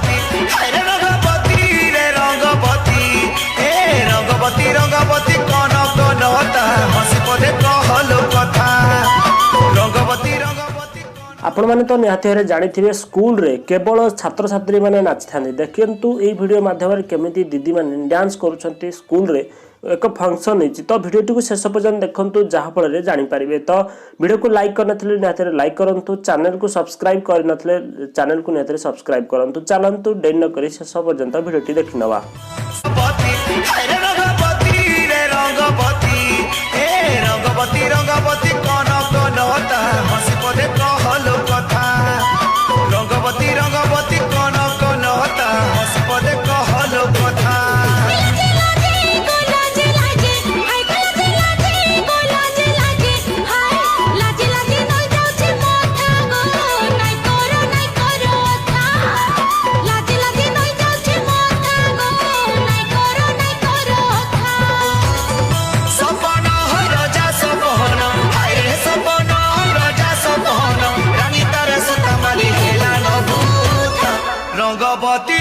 रंगवती अरे रंगवती रे रंगवती ए रंगवती रंगवती कौन कनता हसी पदे कहलो कथा रंगवती रंगवती आपण माने तो निहाती भाବରେ जानिथिबे स्कूल रे केवल छात्र छात्री माने नाचिथांती देखंतु एई वीडियो माध्यम केमिति दीदी माने डांस करूछंती स्कूल रे एक फंक्शन होती तो भिडियो को शेष पर्यंत देखु जहाँफल जानीपारे तो वीडियो को लाइक करनथिले निहाती लाइक करूँ चैनल को सब्सक्राइब करनथिले चैनल को निहाती सब्सक्राइब करूँ चलतु डेरी न करी शेष पर्यंत भिडियोटी देखि नवा रंगवती कौन कनता हसी पदे कहलो कथा रंगवती रंगवती कौन कनता हसी पदे कहलो कथा रंगवती